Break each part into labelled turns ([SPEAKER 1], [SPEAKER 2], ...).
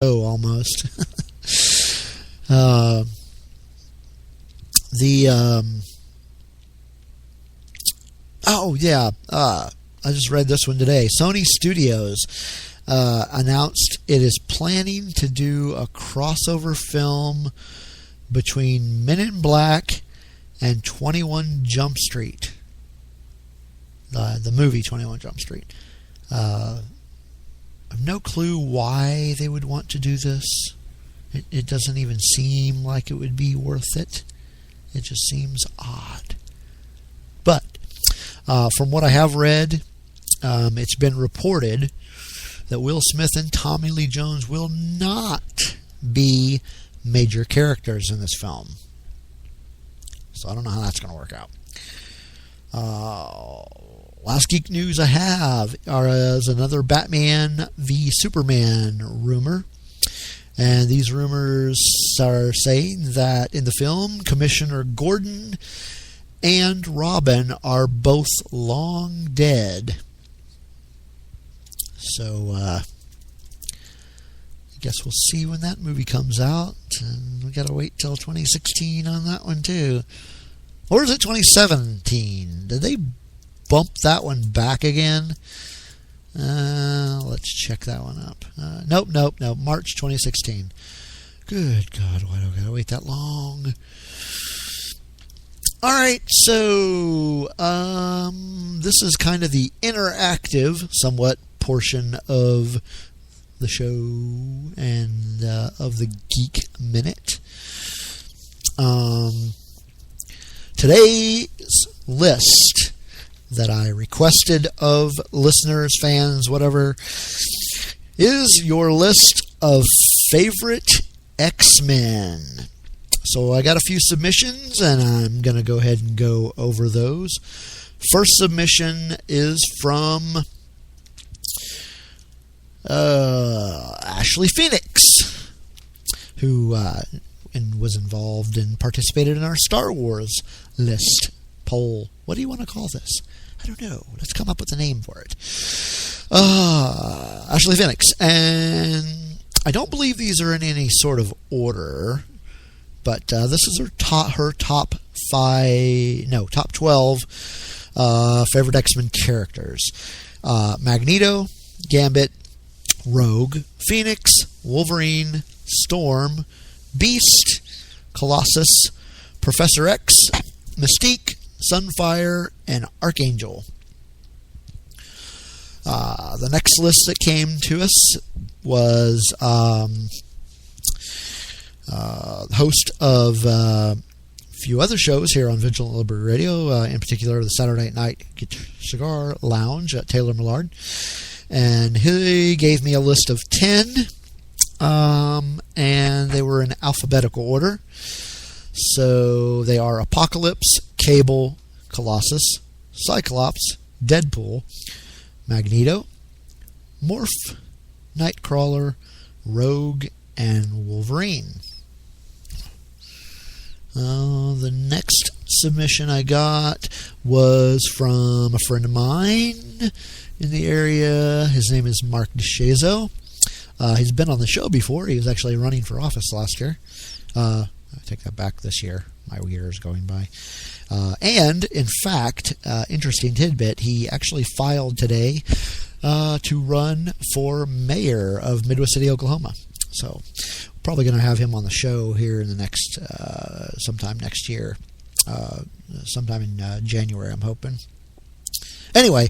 [SPEAKER 1] almost. I just read this one today. Sony Studios announced it is planning to do a crossover film between Men in Black and 21 Jump Street. The movie 21 Jump Street. I have no clue why they would want to do this. It doesn't even seem like it would be worth it. It just seems odd. But from what I have read, it's been reported that Will Smith and Tommy Lee Jones will not be major characters in this film. So I don't know how that's going to work out. Last geek news I have is another Batman v Superman rumor. And these rumors are saying that in the film, Commissioner Gordon and Robin are both long dead. So, I guess we'll see when that movie comes out. And we gotta wait till 2016 on that one, too. Or is it 2017? Did they bump that one back again? Let's check that one up. Nope. March 2016. Good God, why do I gotta wait that long? Alright, so this is kind of the interactive, somewhat, portion of the show and of the Geek Minute. Today's list that I requested of listeners, fans, whatever, is your list of favorite X-Men. So I got a few submissions, and I'm going to go ahead and go over those. First submission is from Ashley Phoenix, who was involved and participated in our Star Wars list poll. What do you want to call this? I don't know. Let's come up with a name for it. Ashley Phoenix. And I don't believe these are in any sort of order, but this is her top 12 favorite X-Men characters. Magneto, Gambit, Rogue, Phoenix, Wolverine, Storm, Beast, Colossus, Professor X, Mystique, Sunfire, and Archangel. The next list that came to us was host of a few other shows here on Vigilant Liberty Radio, in particular the Saturday Night Cigar Lounge at Taylor Millard. And he gave me a list of 10, and they were in alphabetical order. So they are Apocalypse, Cable, Colossus, Cyclops, Deadpool, Magneto, Morph, Nightcrawler, Rogue, and Wolverine. The next submission I got was from a friend of mine in the area. His name is Mark DeShazo. He's been on the show before. He was actually running for office last year. I take that back, this year. My year is going by. And, in fact, interesting tidbit, he actually filed today to run for mayor of Midwest City, Oklahoma. So, probably going to have him on the show here in the next, sometime next year. Sometime in January, I'm hoping. Anyway,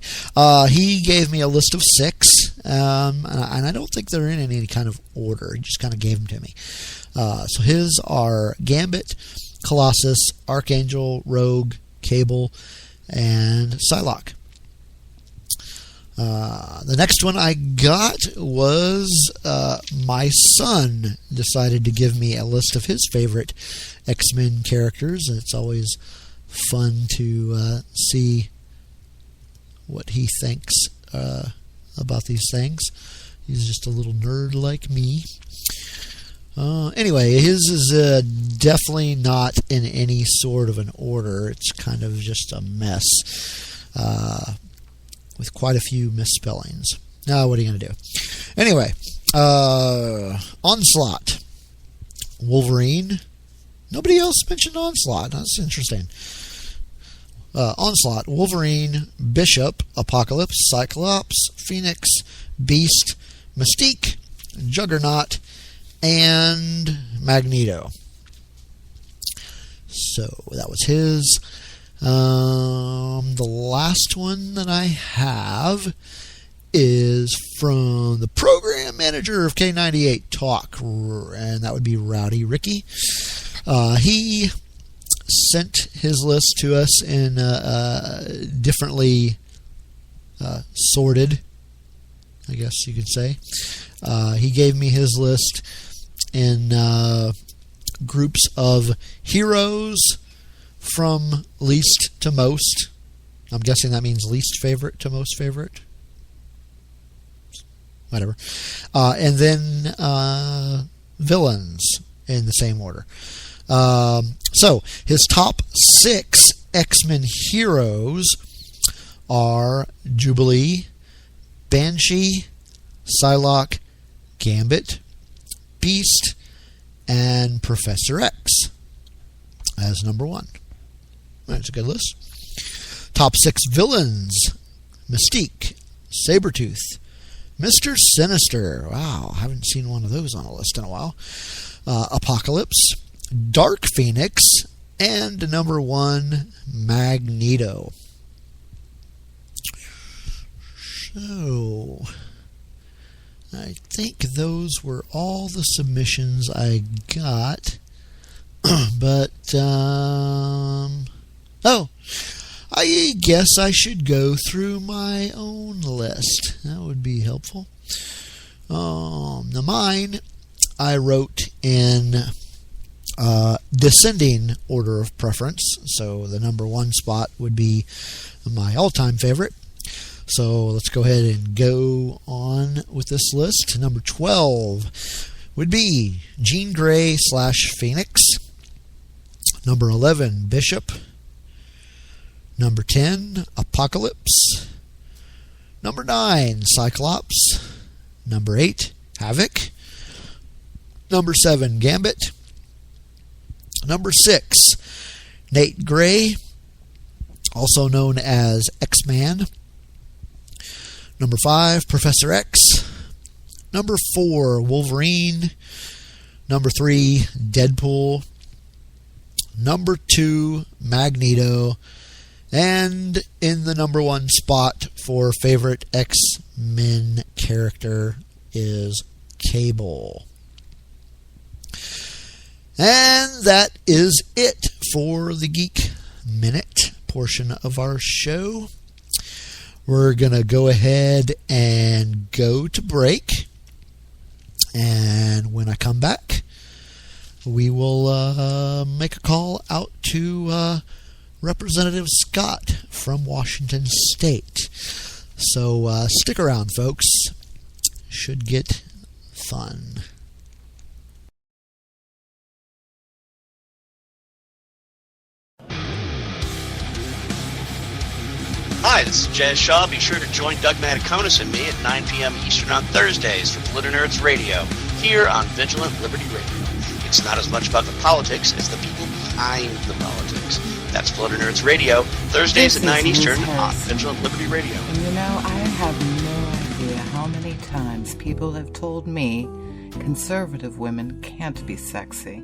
[SPEAKER 1] he gave me a list of 6, and I don't think they're in any kind of order. He just kind of gave them to me. So his are Gambit, Colossus, Archangel, Rogue, Cable, and Psylocke. The next one I got was my son decided to give me a list of his favorite X-Men characters, and it's always fun to see what he thinks about these things. He's just a little nerd like me. Anyway, his is definitely not in any sort of an order. It's kind of just a mess with quite a few misspellings. Now, what are you going to do? Anyway, Onslaught. Wolverine. Nobody else mentioned Onslaught. That's interesting. Onslaught, Wolverine, Bishop, Apocalypse, Cyclops, Phoenix, Beast, Mystique, Juggernaut, and Magneto. So that was his. The last one that I have is from the program manager of K98 Talk, and that would be Rowdy Ricky. He sent his list to us in differently sorted, I guess you could say. He gave me his list in groups of heroes from least to most. I'm guessing that means least favorite to most favorite. Whatever. And then villains in the same order. So his top 6 X-Men heroes are Jubilee, Banshee, Psylocke, Gambit, Beast, and Professor X as number 1. That's a good list. Top 6 villains: Mystique, Sabretooth, Mr. Sinister. Wow, I haven't seen one of those on a list in a while. Apocalypse, Dark Phoenix, and number 1, Magneto. So, I think those were all the submissions I got. But, I guess I should go through my own list. That would be helpful. Now mine, I wrote in descending order of preference. So the number 1 spot would be my all-time favorite. So let's go ahead and go on with this list. Number 12 would be Jean Grey / Phoenix. Number 11, Bishop. Number 10, Apocalypse. Number 9, Cyclops. Number 8, Havoc. Number 7, Gambit. Number 6, Nate Gray, also known as X-Man. Number 5, Professor X. Number 4, Wolverine. Number 3, Deadpool. Number 2, Magneto. And in the number 1 spot for favorite X-Men character is Cable. And that is it for the Geek Minute portion of our show. We're going to go ahead and go to break. And when I come back, we will make a call out to Representative Scott from Washington State. So stick around, folks. Should get fun.
[SPEAKER 2] Hi, this is Jazz Shaw. Be sure to join Doug Mataconis and me at 9 p.m. Eastern on Thursdays for Glitter Nerds Radio, here on Vigilant Liberty Radio. It's not as much about the politics as the people behind the politics. That's Glitter Nerds Radio, Thursdays at 9 Eastern on Vigilant Liberty Radio.
[SPEAKER 3] And you know, I have no idea how many times people have told me conservative women can't be sexy.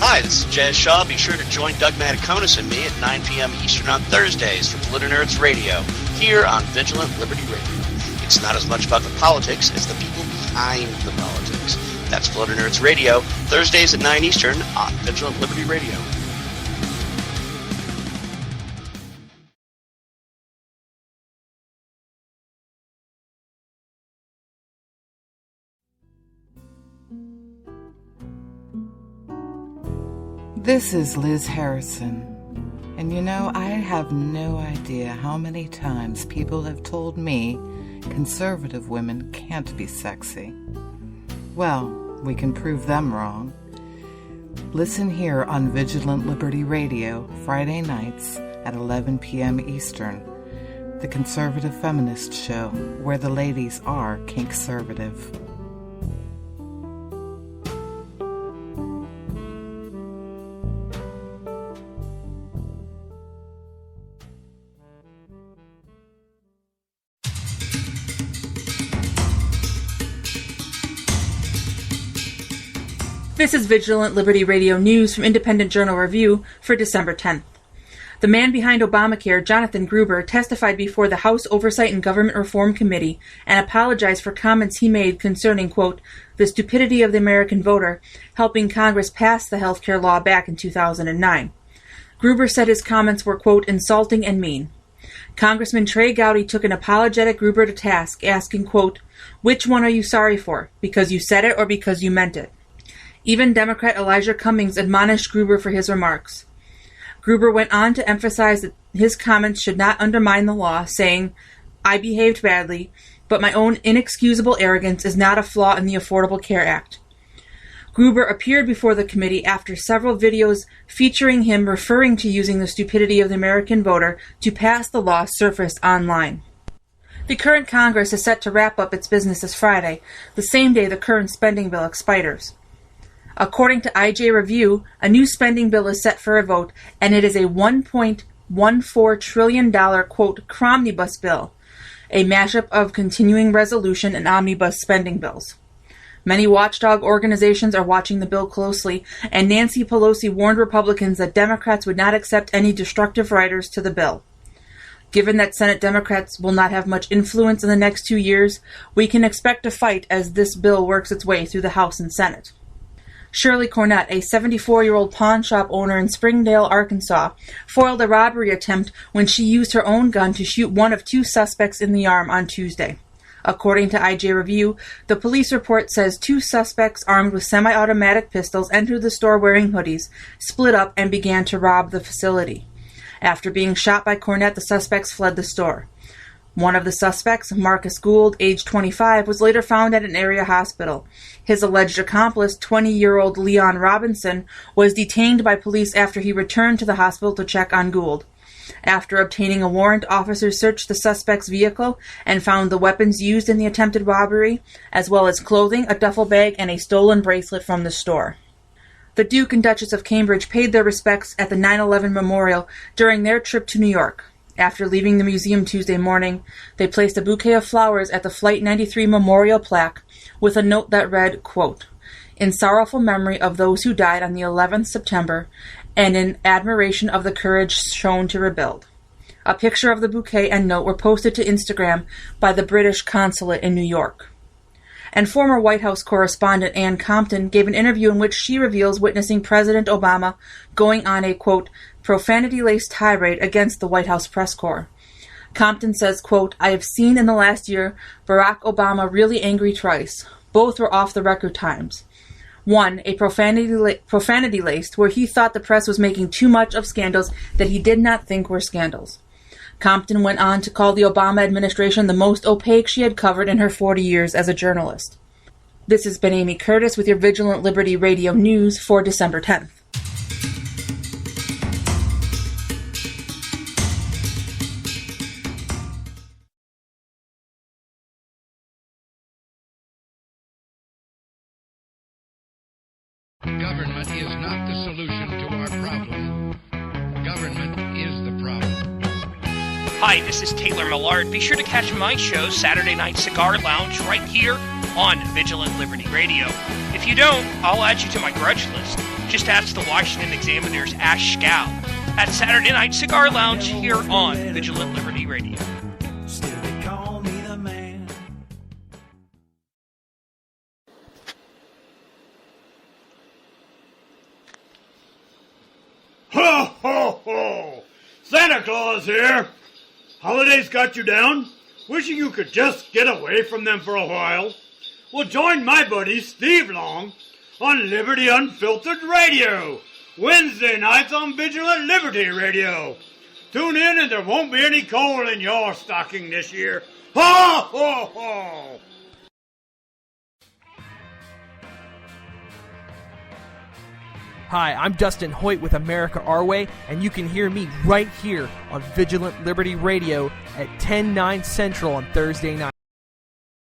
[SPEAKER 2] Hi, this is Jazz Shaw. Be sure to join Doug Mataconis and me at 9 p.m. Eastern on Thursdays for Glitter Nerds Radio, here on Vigilant Liberty Radio. It's not as much about the politics as the people behind the politics. That's Glitter Nerds Radio, Thursdays at 9 Eastern on Vigilant Liberty Radio.
[SPEAKER 3] This is Liz Harrison, and you know, I have no idea how many times people have told me conservative women can't be sexy. Well, we can prove them wrong. Listen here on Vigilant Liberty Radio, Friday nights at 11 p.m. Eastern. the conservative feminist show where the ladies are kink-servative.
[SPEAKER 4] This is Vigilant Liberty Radio News from Independent Journal Review for December 10th. The man behind Obamacare, Jonathan Gruber, testified before the House Oversight and Government Reform Committee and apologized for comments he made concerning, quote, the stupidity of the American voter, helping Congress pass the health care law back in 2009. Gruber said his comments were, quote, insulting and mean. Congressman Trey Gowdy took an apologetic Gruber to task, asking, quote, which one are you sorry for, because you said it or because you meant it? Even Democrat Elijah Cummings admonished Gruber for his remarks. Gruber went on to emphasize that his comments should not undermine the law, saying, I behaved badly, but my own inexcusable arrogance is not a flaw in the Affordable Care Act. Gruber appeared before the committee after several videos featuring him referring to using the stupidity of the American voter to pass the law surfaced online. The current Congress is set to wrap up its business this Friday, the same day the current spending bill expires. According to IJ Review, a new spending bill is set for a vote, and it is a $1.14 trillion, quote, cromnibus bill, a mashup of continuing resolution and omnibus spending bills. Many watchdog organizations are watching the bill closely, and Nancy Pelosi warned Republicans that Democrats would not accept any destructive riders to the bill. Given that Senate Democrats will not have much influence in the next 2 years, we can expect a fight as this bill works its way through the House and Senate. Shirley Cornett, a 74-year-old pawn shop owner in Springdale, Arkansas, foiled a robbery attempt when she used her own gun to shoot one of 2 suspects in the arm on Tuesday. According to IJ Review, the police report says 2 suspects armed with semi-automatic pistols entered the store wearing hoodies, split up, and began to rob the facility. After being shot by Cornett, the suspects fled the store. One of the suspects, Marcus Gould, age 25, was later found at an area hospital. His alleged accomplice, 20-year-old Leon Robinson, was detained by police after he returned to the hospital to check on Gould. After obtaining a warrant, officers searched the suspect's vehicle and found the weapons used in the attempted robbery, as well as clothing, a duffel bag, and a stolen bracelet from the store. The Duke and Duchess of Cambridge paid their respects at the 9/11 memorial during their trip to New York. After leaving the museum Tuesday morning, they placed a bouquet of flowers at the Flight 93 memorial plaque with a note that read, quote, in sorrowful memory of those who died on the 11th September and in admiration of the courage shown to rebuild. A picture of the bouquet and note were posted to Instagram by the British consulate in New York. And former White House correspondent Ann Compton gave an interview in which she reveals witnessing President Obama going on a, quote, profanity-laced tirade against the White House press corps. Compton says, quote, I have seen in the last year Barack Obama really angry twice. Both were off-the-record times. One, a profanity-laced, where he thought the press was making too much of scandals that he did not think were scandals. Compton went on to call the Obama administration the most opaque she had covered in her 40 years as a journalist. This has been Amy Curtis with your Vigilant Liberty Radio News for December 10th.
[SPEAKER 5] Government is not the solution to our problem. Government is the problem.
[SPEAKER 6] Hi, this is Taylor Millard. Be sure to catch my show, Saturday Night Cigar Lounge, right here on Vigilant Liberty Radio. If you don't, I'll add you to my grudge list. Just ask the Washington Examiner's Ash Scow at Saturday Night Cigar Lounge here on Vigilant Liberty Radio.
[SPEAKER 7] Still they call me the man.
[SPEAKER 8] Ho, ho, ho! Santa Claus here! Holidays got you down? Wishing you could just get away from them for a while? Well, join my buddy Steve Long on Liberty Unfiltered Radio, Wednesday nights on Vigilant Liberty Radio. Tune in and there won't be any coal in your stocking this year. Ho, ho, ho!
[SPEAKER 9] Hi, I'm Dustin Hoyt with America Our Way, and you can hear me right here on Vigilant Liberty Radio at 10/9 Central on Thursday night.